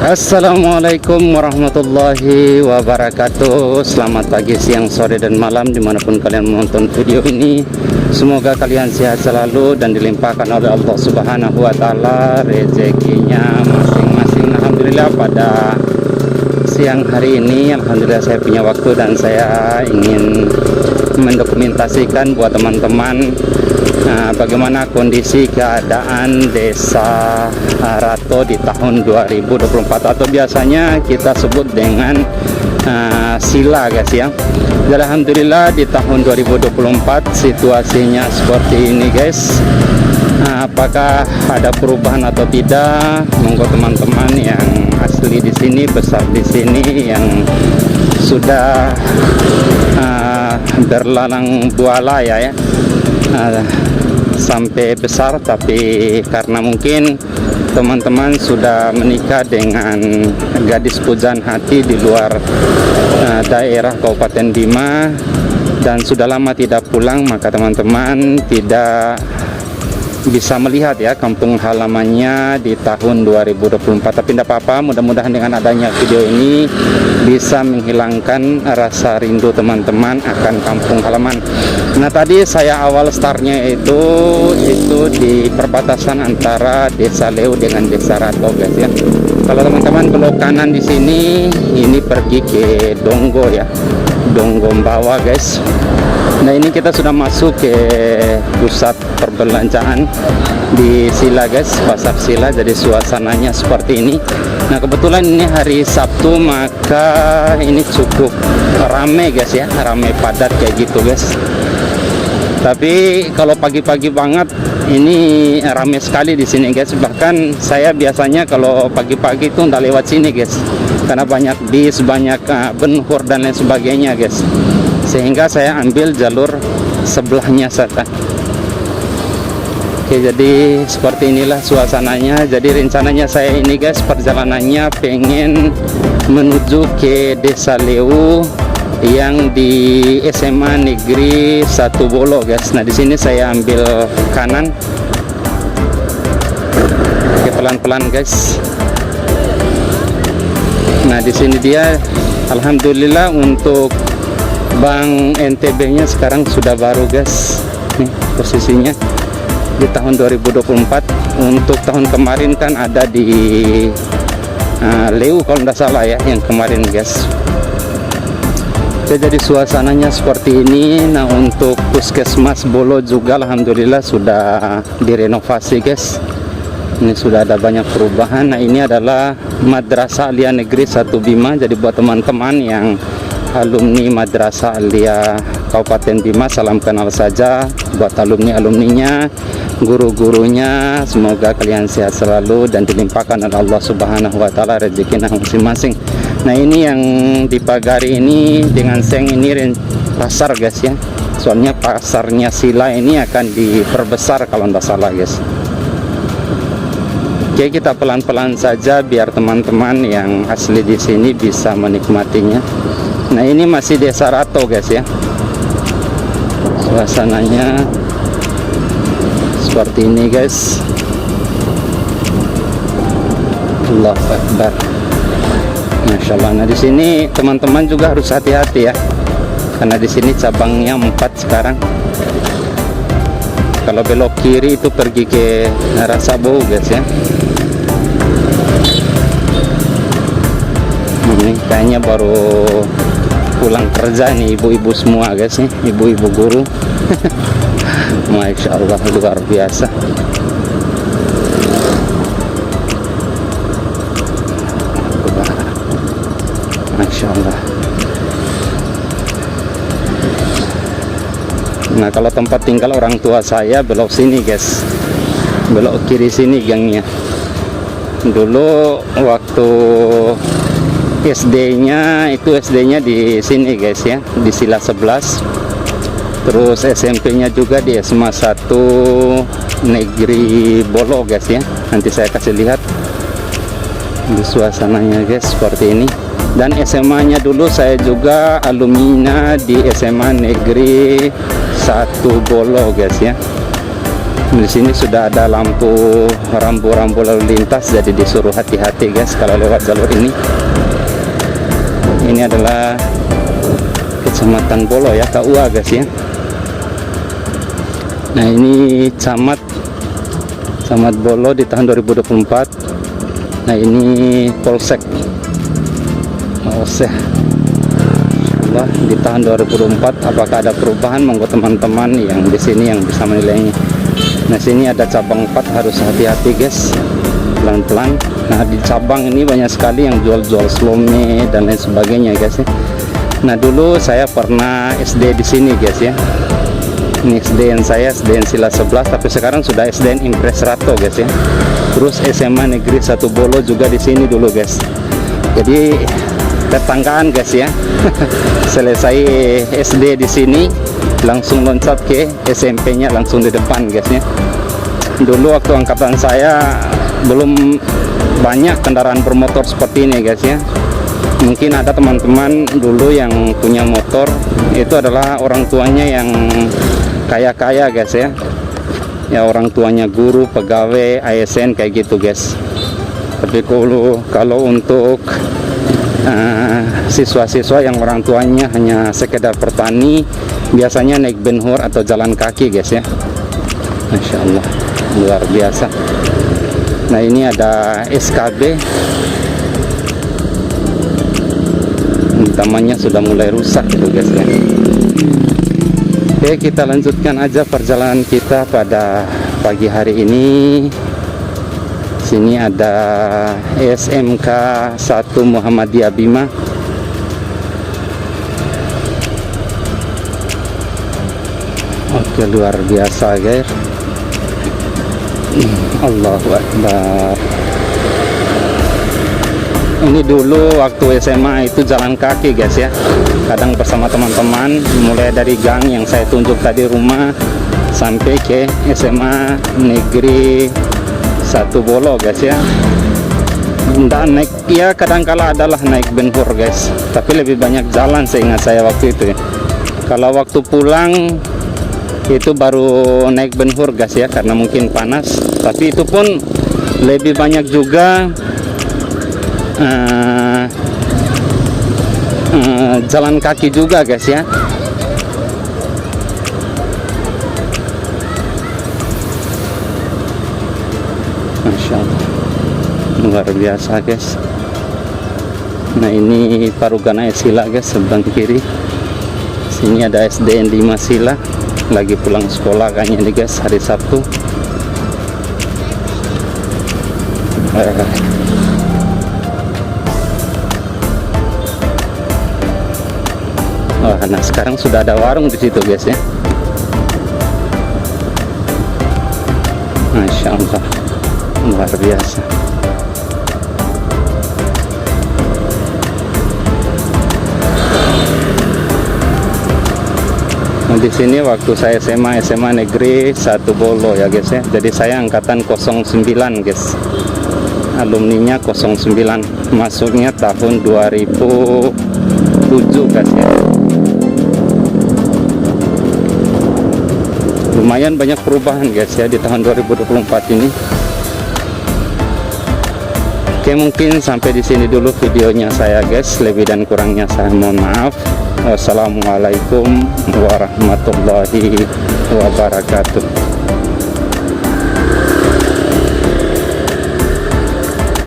Assalamualaikum warahmatullahi wabarakatuh. Selamat pagi, siang, sore, dan malam dimanapun kalian menonton video ini. Semoga kalian sehat selalu dan dilimpahkan oleh Allah Subhanahu wa Ta'ala rezekinya masing-masing. Alhamdulillah, pada siang hari ini alhamdulillah saya punya waktu dan saya ingin mendokumentasikan buat teman-teman bagaimana kondisi keadaan desa Rato di tahun 2024 atau biasanya kita sebut dengan Sila, guys ya. Dan alhamdulillah di tahun 2024 situasinya seperti ini, guys. Apakah ada perubahan atau tidak? Monggo teman-teman yang asli di sini, besar di sini, yang sudah berlalang buala ya, sampai besar, tapi karena mungkin teman-teman sudah menikah dengan gadis pujaan hati di luar daerah Kabupaten Bima dan sudah lama tidak pulang, maka teman-teman tidak bisa melihat ya kampung halamannya di tahun 2024. Tapi tidak apa-apa, mudah-mudahan dengan adanya video ini bisa menghilangkan rasa rindu teman-teman akan kampung halaman. Nah, tadi saya awal startnya itu di perbatasan antara Desa Leu dengan Desa Rato, guys ya. Kalau teman-teman belok kanan di sini, ini pergi ke Donggo ya, Donggo Mbawa, guys. Nah, ini kita sudah masuk ke pusat perbelanjaan di Sila, guys, pasar Sila. Jadi suasananya seperti ini. Nah, kebetulan ini hari Sabtu, maka ini cukup ramai, guys ya, ramai padat kayak gitu, guys. Tapi kalau pagi-pagi banget ini ramai sekali di sini, guys. Bahkan saya biasanya kalau pagi-pagi itu nggak lewat sini, guys, karena banyak bis, banyak benhur dan lain sebagainya, guys. Sehingga saya ambil jalur sebelahnya saja. Oke, jadi seperti inilah suasananya. Jadi rencananya saya ini, guys, perjalanannya pengen menuju ke Desa Leu yang di SMA Negeri 1 Bolo, guys. Nah, di sini saya ambil kanan. Oke, pelan-pelan, guys. Nah, di sini dia alhamdulillah untuk Bank NTB-nya sekarang sudah baru, guys. Nih posisinya di tahun 2024. Untuk tahun kemarin kan ada di Leu kalau tidak salah ya, yang kemarin, guys. Jadi suasananya seperti ini. Nah, untuk Puskesmas Bolo juga alhamdulillah sudah direnovasi, guys. Ini sudah ada banyak perubahan. Nah, ini adalah Madrasah Alia Negeri 1 Bima. Jadi buat teman-teman yang alumni Madrasah Alia Kabupaten Bima, salam kenal saja. Buat alumninya, guru-gurunya, semoga kalian sehat selalu dan dilimpahkan oleh Allah Subhanahu wa Ta'ala rezekinya masing-masing. Nah, ini yang dipagari ini dengan seng ini pasar, guys ya. Soalnya pasarnya Sila ini akan diperbesar kalau tidak salah, guys. Oke, kita pelan-pelan saja biar teman-teman yang asli di sini bisa menikmatinya. Nah, ini masih Desa Rato, guys ya. Suasananya seperti ini, guys. Allahu Akbar. Masya Allah. Nah, di sini teman-teman juga harus hati-hati ya, karena di sini cabangnya 4 sekarang. Kalau belok kiri itu pergi ke Rasabou, guys ya. Ini kayaknya baru pulang kerja nih ibu-ibu semua, guys nih, ibu-ibu guru. Masya Allah, luar biasa. Masya Allah. Nah, kalau tempat tinggal orang tua saya belok sini, guys, belok kiri sini gangnya. Dulu waktu SD-nya di sini, guys ya, di Sila 11. Terus SMP-nya juga di SMA 1 Negeri Bolo, guys ya. Nanti saya kasih lihat di suasananya, guys, seperti ini. Dan SMA-nya dulu saya juga alumni di SMA Negeri 1 Bolo, guys ya. Di sini sudah ada lampu rambu-rambu lalu lintas, jadi disuruh hati-hati guys kalau lewat jalur ini. Ini adalah Kecamatan Bolo ya, KUA guys ya. Nah ini Camat Bolo di tahun 2024. Nah ini Polsek Mauseh di tahun 2024. Apakah ada perubahan? Monggo teman-teman yang di sini yang bisa menilainya. Nah sini ada cabang 4, harus hati-hati guys, pelan-pelan. Nah di cabang ini banyak sekali yang jual-jual slome dan lain sebagainya guys ya. Nah dulu saya pernah SD di sini guys ya. Ini SDN saya, SDN Sila 11, tapi sekarang sudah SDN Impres Rato guys ya. Terus SMA Negeri 1 Bolo juga di sini dulu guys. Jadi tetanggaan guys ya. Selesai SD di sini langsung loncat ke SMP-nya langsung di depan guys ya. Dulu waktu angkatan saya belum banyak kendaraan bermotor seperti ini guys ya. Mungkin ada teman-teman dulu yang punya motor, itu adalah orang tuanya yang kaya-kaya guys ya. Ya orang tuanya guru, pegawai, ASN kayak gitu guys. Tapi kalau untuk siswa-siswa yang orang tuanya hanya sekedar petani, biasanya naik benhur atau jalan kaki guys ya. Masya Allah, luar biasa. Nah ini ada SKB, tamannya sudah mulai rusak itu guys ya. Oke, kita lanjutkan aja perjalanan kita pada pagi hari ini. Sini ada SMK 1 Muhammadiyah Bima. Oke, luar biasa guys. Allahu Akbar. Ini dulu waktu SMA itu jalan kaki guys ya. Kadang bersama teman-teman, mulai dari gang yang saya tunjuk tadi rumah sampai ke SMA Negeri 1 Bolo guys ya. Dan naik ya, kadang-kala adalah naik benhur guys, tapi lebih banyak jalan seingat saya waktu itu ya. Kalau waktu pulang itu baru naik benhur guys ya, karena mungkin panas. Tapi itu pun lebih banyak juga jalan kaki juga guys ya. Masya Allah, luar biasa guys. Nah ini Parugana Sila guys, sebelah kiri. Sini ada SDN 5 Sila, lagi pulang sekolah kayaknya nih guys, hari Sabtu. Nah sekarang sudah ada warung di situ guys ya. Masya Allah, luar biasa. Nah, di sini waktu saya SMA Negeri 1 Bolo ya guys ya. Jadi saya angkatan 09 guys. Alumninya 09, masuknya tahun 2007 guys ya. Lumayan banyak perubahan guys ya di tahun 2024 ini. Oke, mungkin sampai di sini dulu videonya saya guys. Lebih dan kurangnya saya mohon maaf. Wassalamualaikum warahmatullahi wabarakatuh.